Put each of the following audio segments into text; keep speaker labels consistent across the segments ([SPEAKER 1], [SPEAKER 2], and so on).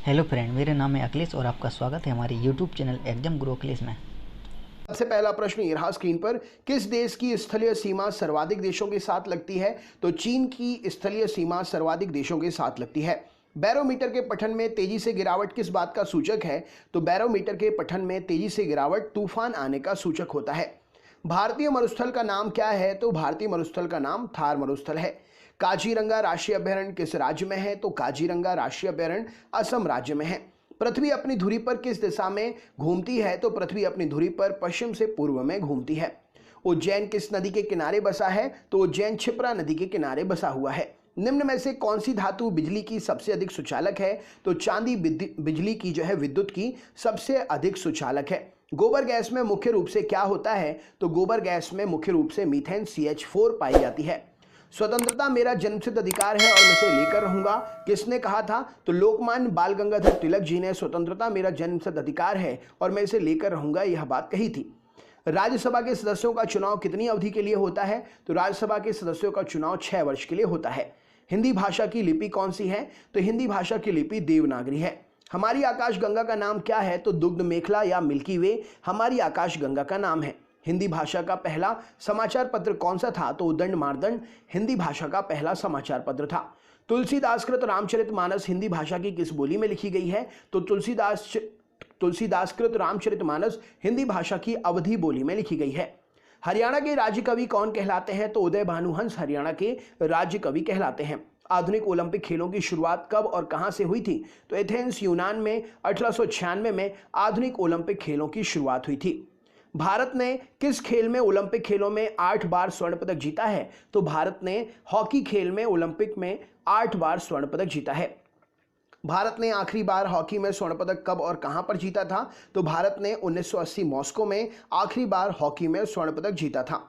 [SPEAKER 1] Hello friend, मेरा नाम है अखिलेश और आपका स्वागत है हमारे यूट्यूब चैनल एग्जाम गुरु अखिलेश में।
[SPEAKER 2] सबसे पहला प्रश्न ये रहा स्क्रीन पर, किस देश की स्थलीय सीमा सर्वाधिक देशों के साथ लगती है? तो चीन की स्थलीय सीमा सर्वाधिक देशों के साथ लगती है। बैरोमीटर के पठन में तेजी से गिरावट किस बात का सूचक है? तो बैरोमीटर के पठन में तेजी से गिरावट तूफान आने का सूचक होता है। भारतीय मरुस्थल का नाम क्या है? तो भारतीय मरुस्थल का नाम थार मरुस्थल है। काजीरंगा राष्ट्रीय अभयारण्य किस राज्य में है? तो काजीरंगा राष्ट्रीय अभयारण्य असम राज्य में है। पृथ्वी अपनी धुरी पर किस दिशा में घूमती है? तो पृथ्वी अपनी धुरी पर पश्चिम से पूर्व में घूमती है। उज्जैन किस नदी के किनारे बसा है? तो उज्जैन क्षिप्रा नदी के किनारे बसा हुआ है। निम्न में से कौन सी धातु बिजली की सबसे अधिक सुचालक है? तो चांदी बिजली की विद्युत की सबसे अधिक सुचालक है। गोबर गैस में मुख्य रूप से क्या होता है? तो गोबर गैस में मुख्य रूप से मीथेन CH4 पाई जाती है। स्वतंत्रता मेरा जन्मसिद्ध अधिकार है और मैं इसे लेकर रहूंगा, किसने कहा था? तो लोकमान्य बाल गंगाधर तिलक जी ने स्वतंत्रता मेरा जन्मसिद्ध अधिकार है और मैं इसे लेकर रहूंगा यह बात कही थी। राज्यसभा के सदस्यों का चुनाव कितनी अवधि के लिए होता है? तो राज्यसभा के सदस्यों का चुनाव 6 वर्ष के लिए होता है। हिंदी भाषा की लिपि कौन सी है? तो हिंदी भाषा की लिपि देवनागरी है। हमारी आकाश गंगा का नाम क्या है? तो दुग्ध मेखला या मिल्की वे हमारी आकाश गंगा का नाम है। हिंदी भाषा का पहला समाचार पत्र कौन सा था? तो उद्दंड मार्दंड हिंदी भाषा का पहला समाचार पत्र था। तुलसीदासकृत रामचरितमानस हिंदी भाषा की किस बोली में लिखी गई है? तो तुलसीदासकृत रामचरितमानस हिंदी भाषा की अवधी बोली में लिखी गई है। हरियाणा के राज्य कवि कौन कहलाते हैं? तो उदय भानुहंस हरियाणा के राज्य कवि कहलाते हैं। आधुनिक ओलंपिक खेलों की शुरुआत कब और कहां से हुई थी? तो एथेंस यूनान में 1896 में आधुनिक ओलंपिक खेलों की शुरुआत हुई थी। भारत ने किस खेल में ओलंपिक खेलों में 8 बार स्वर्ण पदक जीता है? तो भारत ने हॉकी खेल में ओलंपिक में 8 बार स्वर्ण पदक जीता है। भारत ने आखिरी बार हॉकी में स्वर्ण पदक कब और कहां पर जीता था? तो भारत ने 1980 मॉस्को में आखिरी बार हॉकी में स्वर्ण पदक जीता था।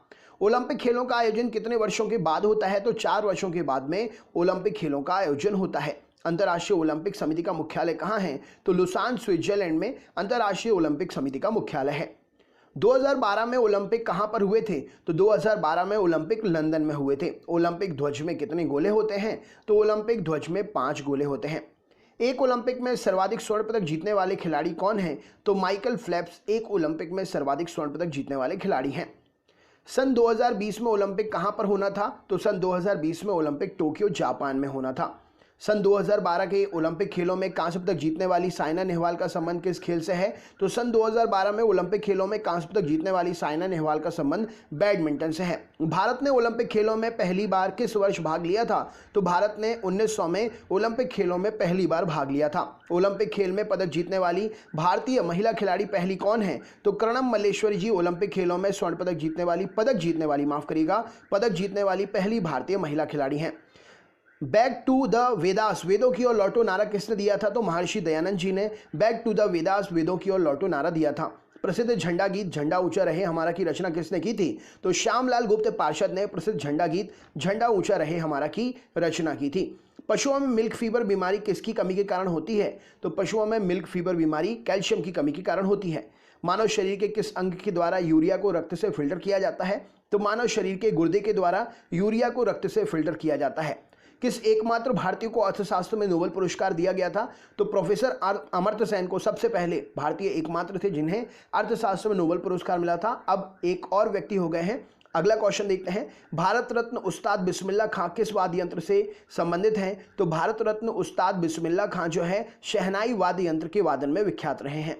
[SPEAKER 2] ओलंपिक खेलों का आयोजन कितने वर्षों के बाद होता है? तो 4 वर्षों के बाद में ओलंपिक खेलों का आयोजन होता है। अंतर्राष्ट्रीय ओलंपिक समिति का मुख्यालय कहां है? तो लुसान स्विट्जरलैंड में अंतर्राष्ट्रीय ओलंपिक समिति का मुख्यालय है। 2012 में ओलंपिक कहां पर हुए थे? तो 2012 में ओलंपिक लंदन में हुए थे। ओलंपिक ध्वज में कितने गोले होते हैं? तो ओलंपिक ध्वज में 5 गोले होते हैं। एक ओलंपिक में सर्वाधिक स्वर्ण पदक जीतने वाले खिलाड़ी कौन हैं? तो माइकल फेल्प्स एक ओलंपिक में सर्वाधिक स्वर्ण पदक जीतने वाले खिलाड़ी हैं। सन 2020 में ओलंपिक कहां पर होना था? तो सन 2020 में ओलंपिक टोक्यो जापान में होना था। सन 2012 के ओलंपिक खेलों में कांस्य पदक जीतने वाली साइना नेहवाल का संबंध किस खेल से है? तो सन 2012 में ओलंपिक खेलों में कांस्य पदक जीतने वाली साइना नेहवाल का संबंध बैडमिंटन से है। भारत ने ओलंपिक खेलों में पहली बार किस वर्ष भाग लिया था? तो भारत ने 1900 में ओलंपिक खेलों में पहली बार भाग लिया था। ओलंपिक खेल में पदक जीतने वाली भारतीय महिला खिलाड़ी पहली कौन है? तो कर्णम मल्लेश्वरी जी ओलंपिक खेलों में स्वर्ण पदक जीतने वाली पदक जीतने वाली पहली भारतीय महिला खिलाड़ी हैं। बैक टू द वेदास वेदों की ओर लौटो नारा किसने दिया था? तो महर्षि दयानंद जी ने बैक टू द वेदास वेदों की ओर लौटो नारा दिया था। प्रसिद्ध झंडा गीत झंडा ऊंचा रहे हमारा की रचना किसने की थी? तो श्यामलाल गुप्त पार्षद ने प्रसिद्ध झंडा गीत झंडा ऊंचा रहे हमारा की रचना की थी। पशुओं में मिल्क फीवर बीमारी किसकी कमी के कारण होती है? तो पशुओं में मिल्क फीवर बीमारी कैल्शियम की कमी के कारण होती है। मानव शरीर के किस अंग के द्वारा यूरिया को रक्त से फिल्टर किया जाता है? तो मानव शरीर के गुर्दे के द्वारा यूरिया को रक्त से फिल्टर किया जाता है। किस एकमात्र भारतीय को अर्थशास्त्र में नोबेल पुरस्कार दिया गया था? तो प्रोफेसर अमर्त्य सेन को सबसे पहले भारतीय एकमात्र थे जिन्हें अर्थशास्त्र में नोबेल पुरस्कार मिला था। अब एक और व्यक्ति हो गए हैं। अगला क्वेश्चन देखते हैं, भारत रत्न उस्ताद बिस्मिल्लाह खां किस वाद्य यंत्र से संबंधित हैं? तो भारत रत्न उस्ताद बिस्मिल्लाह खां शहनाई वाद्य यंत्र के वादन में विख्यात रहे हैं।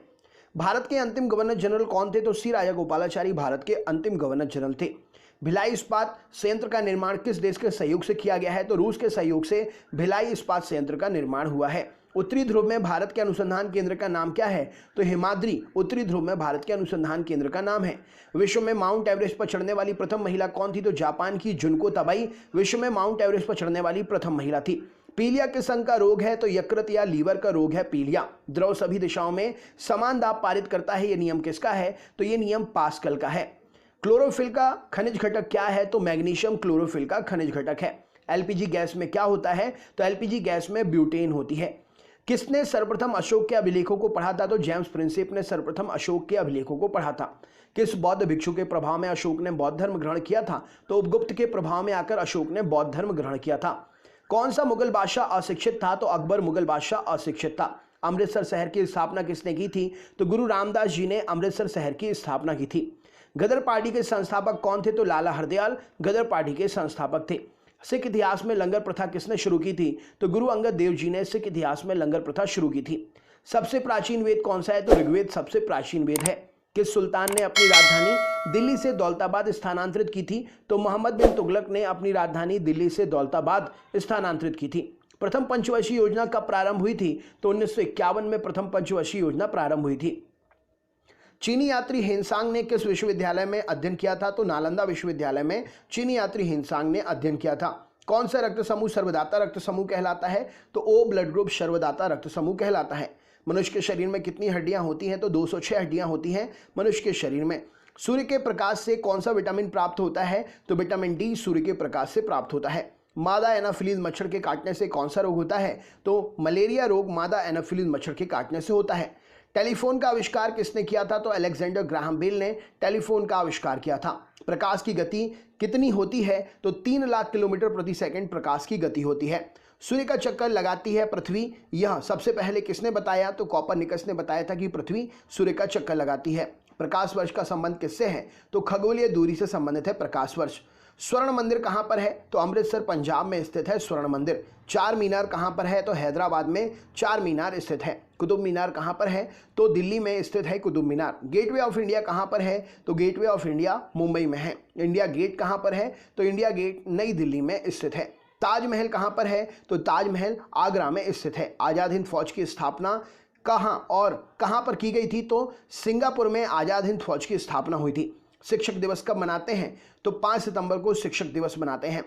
[SPEAKER 2] भारत के अंतिम गवर्नर जनरल कौन थे? तो सी राजा गोपालाचारी भारत के अंतिम गवर्नर जनरल थे। भिलाई इस्पात संयंत्र का निर्माण किस देश के सहयोग से किया गया है? तो रूस के सहयोग से भिलाई इस्पात संयंत्र का निर्माण हुआ है। उत्तरी ध्रुव में भारत के अनुसंधान केंद्र का नाम क्या है? तो हिमाद्री उत्तरी ध्रुव में भारत के अनुसंधान केंद्र का नाम है। विश्व में माउंट एवरेस्ट पर चढ़ने वाली प्रथम महिला कौन थी? तो जापान की जुनको तबाई विश्व में माउंट एवरेस्ट पर चढ़ने वाली प्रथम महिला थी। पीलिया किस अंग का रोग है? तो यकृत या लीवर का रोग है पीलिया। द्रव सभी दिशाओं में समान दाब पारित करता है, यह नियम किसका है? तो यह नियम पास्कल का है। क्लोरोफिल का खनिज घटक क्या है? तो मैग्नीशियम क्लोरोफिल का खनिज घटक है। एलपीजी गैस में क्या होता है? तो एलपीजी गैस में ब्यूटेन होती है। किसने सर्वप्रथम अशोक के अभिलेखों को पढ़ा था? तो जेम्स प्रिंसिप ने सर्वप्रथम अशोक के अभिलेखों को पढ़ा था। किस बौद्ध भिक्षु के प्रभाव में अशोक ने बौद्ध धर्म ग्रहण किया था? तो उपगुप्त के प्रभाव में आकर अशोक ने बौद्ध धर्म ग्रहण किया था। कौन सा मुगल बादशाह अशिक्षित था? तो अकबर मुगल बादशाह अशिक्षित था। अमृतसर शहर की स्थापना किसने की थी? तो गुरु रामदास जी ने अमृतसर शहर की स्थापना की थी। गदर पार्टी के संस्थापक कौन थे? तो लाला हरदयाल गदर पार्टी के संस्थापक थे। सिख इतिहास में लंगर प्रथा किसने शुरू की थी? तो गुरु अंगद देव जी ने सिख इतिहास में लंगर प्रथा शुरू की थी। सबसे प्राचीन वेद कौन सा है? तो ऋग्वेद सबसे प्राचीन वेद है। किस सुल्तान ने अपनी राजधानी दिल्ली से दौलताबाद स्थानांतरित की थी? तो मोहम्मद बिन तुगलक ने अपनी राजधानी दिल्ली से दौलताबाद स्थानांतरित की थी। प्रथम पंचवर्षीय योजना कब प्रारंभ हुई थी? तो 1951 में प्रथम पंचवर्षीय योजना प्रारंभ हुई थी। चीनी यात्री हेनसांग ने किस विश्वविद्यालय में अध्ययन किया था? तो नालंदा विश्वविद्यालय में चीनी यात्री हेनसांग ने अध्ययन किया था। कौन सा रक्त समूह सर्वदाता रक्त समूह कहलाता है? तो ओ ब्लड ग्रुप सर्वदाता रक्त समूह कहलाता है। मनुष्य के शरीर में कितनी हड्डियां होती हैं? तो 206 हड्डियां होती हैं मनुष्य के शरीर में। सूर्य के प्रकाश से कौन सा विटामिन प्राप्त होता है? तो विटामिन डी सूर्य के प्रकाश से प्राप्त होता है। मादा एनाफिलीज मच्छर के काटने से कौन सा रोग होता है? तो मलेरिया रोग मादा एनाफिलीज मच्छर के काटने से होता है। टेलीफोन का आविष्कार किसने किया था? तो अलेक्जेंडर ग्राहम बेल ने टेलीफोन का आविष्कार किया था। प्रकाश की गति कितनी होती है? तो 3 लाख किलोमीटर प्रति सेकंड प्रकाश की गति होती है। सूर्य का चक्कर लगाती है पृथ्वी, यह सबसे पहले किसने बताया? तो कॉपरनिकस ने बताया था कि पृथ्वी सूर्य का चक्कर लगाती है। प्रकाश वर्ष का संबंध किससे है? तो खगोलीय दूरी से संबंधित है प्रकाश वर्ष। स्वर्ण मंदिर कहाँ पर है? तो अमृतसर पंजाब में स्थित है स्वर्ण मंदिर। चार मीनार कहाँ पर है? तो हैदराबाद में चार मीनार स्थित है। कुतुब मीनार कहाँ पर है? तो दिल्ली में स्थित है Qutub Minar. Gateway of India कहाँ पर है? तो गेटवे ऑफ इंडिया मुंबई में है। इंडिया गेट कहाँ पर है? तो इंडिया गेट नई दिल्ली में स्थित है। ताजमहल कहाँ पर है? तो ताजमहल आगरा में स्थित है। आजाद हिंद फौज की स्थापना कहाँ और कहाँ पर की गई थी? तो सिंगापुर में आजाद हिंद फौज की स्थापना हुई थी। शिक्षक दिवस कब मनाते हैं? तो 5 सितंबर को शिक्षक दिवस मनाते हैं।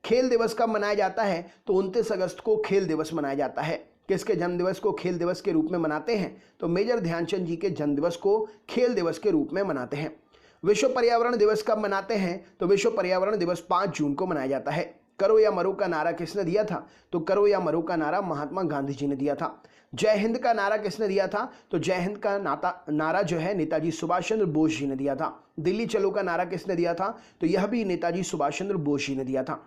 [SPEAKER 2] खेल दिवस कब मनाया जाता है? तो 29 अगस्त को खेल दिवस मनाया जाता है। किसके जन्म दिवस को खेल दिवस के रूप में मनाते हैं? तो मेजर ध्यानचंद जी के जन्म दिवस को खेल दिवस के रूप में मनाते हैं। विश्व पर्यावरण दिवस कब मनाते हैं? तो विश्व पर्यावरण दिवस 5 जून को मनाया जाता है। करो या मरो का नारा किसने दिया था? तो करो या मरो का नारा महात्मा गांधी जी ने दिया था। जय हिंद का नारा किसने दिया था? तो जय हिंद का नारा जो है नेताजी सुभाष चंद्र बोस जी ने दिया था। दिल्ली चलो का नारा किसने दिया था? तो यह भी नेताजी सुभाष चंद्र बोस जी ने दिया था।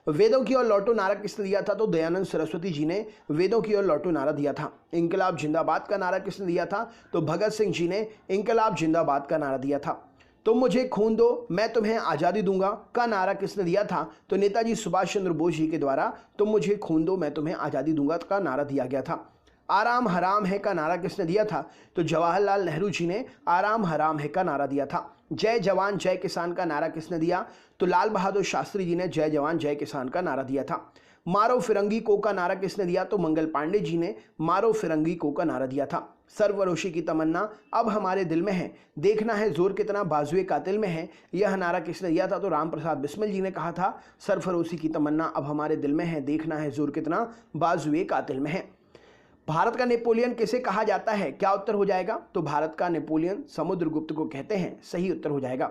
[SPEAKER 2] वेदों की ओर लौटो नारा किसने दिया था? तो दयानंद सरस्वती जी ने वेदों की ओर लौटो नारा दिया था। इंकलाब जिंदाबाद का नारा किसने दिया था? तो भगत सिंह जी ने इंकलाब जिंदाबाद का नारा दिया था। तुम मुझे खून दो मैं तुम्हें आज़ादी दूंगा का नारा किसने दिया था? तो नेताजी सुभाष चंद्र बोस जी के द्वारा तुम मुझे खून दो मैं तुम्हें आज़ादी दूंगा का नारा दिया गया था। आराम हराम है का नारा किसने दिया था? तो जवाहरलाल नेहरू जी ने आराम हराम है का नारा दिया था। जय जवान जय किसान का नारा किसने दिया? तो लाल बहादुर शास्त्री जी ने जय जवान जय किसान का नारा दिया था। मारो फिरंगी को का नारा किसने दिया? तो मंगल पांडे जी ने मारो फिरंगी को का नारा दिया था। सर्वरोशी की तमन्ना अब हमारे दिल में है, देखना है जोर कितना बाजुए कातिल में है, यह नारा किसने दिया था? तो राम प्रसाद बिस्मिल जी ने कहा था सरफरोशी की तमन्ना अब हमारे दिल में है, देखना है जोर कितना बाजुए कातिल में है। भारत का नेपोलियन किसे कहा जाता है? क्या उत्तर हो जाएगा? तो भारत का नेपोलियन समुद्रगुप्त को कहते हैं, सही उत्तर हो जाएगा।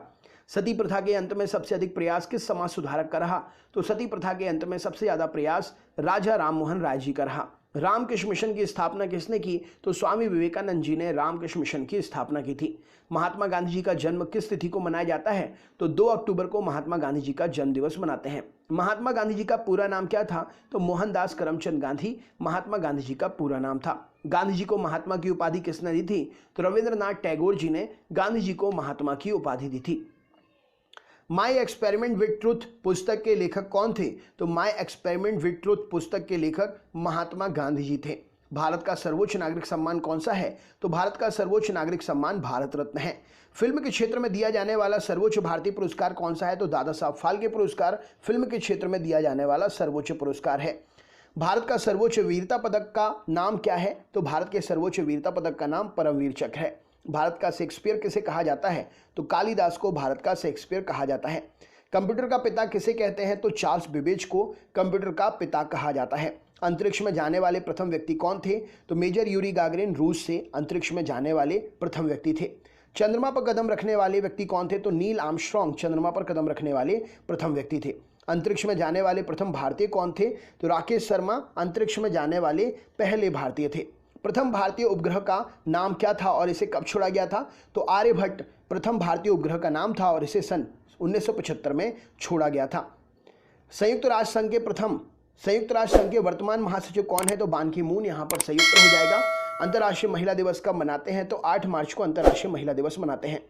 [SPEAKER 2] सती प्रथा के अंत में सबसे अधिक प्रयास किस समाज सुधारक का रहा? तो सती प्रथा के अंत में सबसे ज्यादा प्रयास राजा राममोहन राय जी का रहा। रामकृष्ण मिशन की स्थापना किसने की? तो स्वामी विवेकानंद जी ने रामकृष्ण मिशन की स्थापना की थी। महात्मा गांधी जी का जन्म किस तिथि को मनाया जाता है? तो 2 अक्टूबर को महात्मा गांधी जी का जन्म दिवस मनाते हैं। महात्मा गांधी जी का पूरा नाम क्या था? तो मोहनदास करमचंद गांधी महात्मा गांधी जी का पूरा नाम था। गांधी जी को महात्मा की उपाधि किसने दी थी? तो रविंद्रनाथ टैगोर जी ने गांधी जी को महात्मा की उपाधि दी थी। माई एक्सपेरिमेंट विद ट्रूथ पुस्तक के लेखक कौन थे? तो माई एक्सपेरिमेंट विद ट्रूथ पुस्तक के लेखक महात्मा गांधी जी थे। भारत का सर्वोच्च नागरिक सम्मान कौन सा है? तो भारत का सर्वोच्च नागरिक सम्मान भारत रत्न है। फिल्म के क्षेत्र में दिया जाने वाला सर्वोच्च भारतीय पुरस्कार कौन सा है? तो दादा साहब फाल्के पुरस्कार फिल्म के क्षेत्र में दिया जाने वाला सर्वोच्च पुरस्कार है। भारत का सर्वोच्च वीरता पदक का नाम क्या है? तो भारत के सर्वोच्च वीरता पदक का नाम परमवीर चक्र है। भारत का शेक्सपियर किसे कहा जाता है? तो कालिदास को भारत का शेक्सपियर कहा जाता है। कंप्यूटर का पिता किसे कहते हैं? तो चार्ल्स बेबेज को कंप्यूटर का पिता कहा जाता है। अंतरिक्ष में जाने वाले प्रथम व्यक्ति कौन थे? तो मेजर यूरी गागरिन रूस से अंतरिक्ष में जाने वाले प्रथम व्यक्ति थे। चंद्रमा पर कदम रखने वाले व्यक्ति कौन थे? तो नील आर्मस्ट्रॉन्ग चंद्रमा पर कदम रखने वाले प्रथम व्यक्ति थे। अंतरिक्ष में जाने वाले प्रथम भारतीय कौन थे? तो राकेश शर्मा अंतरिक्ष में जाने वाले पहले भारतीय थे। प्रथम भारतीय उपग्रह का नाम क्या था और इसे कब छोड़ा गया था? तो आर्यभट्ट प्रथम भारतीय उपग्रह का नाम था और इसे सन 1975 में छोड़ा गया था। संयुक्त राष्ट्र संघ के वर्तमान महासचिव कौन है? तो बान की मून यहाँ पर सही उत्तर हो जाएगा। अंतर्राष्ट्रीय महिला दिवस कब मनाते हैं? तो 8 मार्च को अंतर्राष्ट्रीय महिला दिवस मनाते हैं।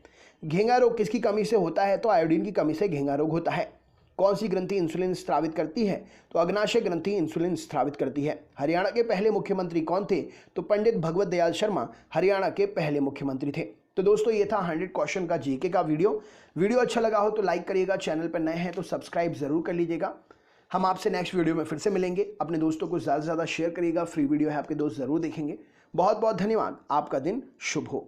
[SPEAKER 2] घेंगा रोग किसकी कमी से होता है? तो आयोडीन की कमी से घेंगा रोग होता है। कौन सी ग्रंथि इंसुलिन स्रावित करती है? तो अग्नाशय ग्रंथि इंसुलिन स्रावित करती है। हरियाणा के पहले मुख्यमंत्री कौन थे? तो पंडित भगवत दयाल शर्मा हरियाणा के पहले मुख्यमंत्री थे। तो दोस्तों ये था 100 क्वेश्चन का जीके का वीडियो अच्छा लगा हो तो लाइक करिएगा, चैनल पर नए हैं तो सब्सक्राइब जरूर कर लीजिएगा। हम आपसे नेक्स्ट वीडियो में फिर से मिलेंगे। अपने दोस्तों को ज़्यादा से ज़्यादा शेयर करिएगा, फ्री वीडियो है आपके दोस्त ज़रूर देखेंगे। बहुत बहुत धन्यवाद, आपका दिन शुभ हो।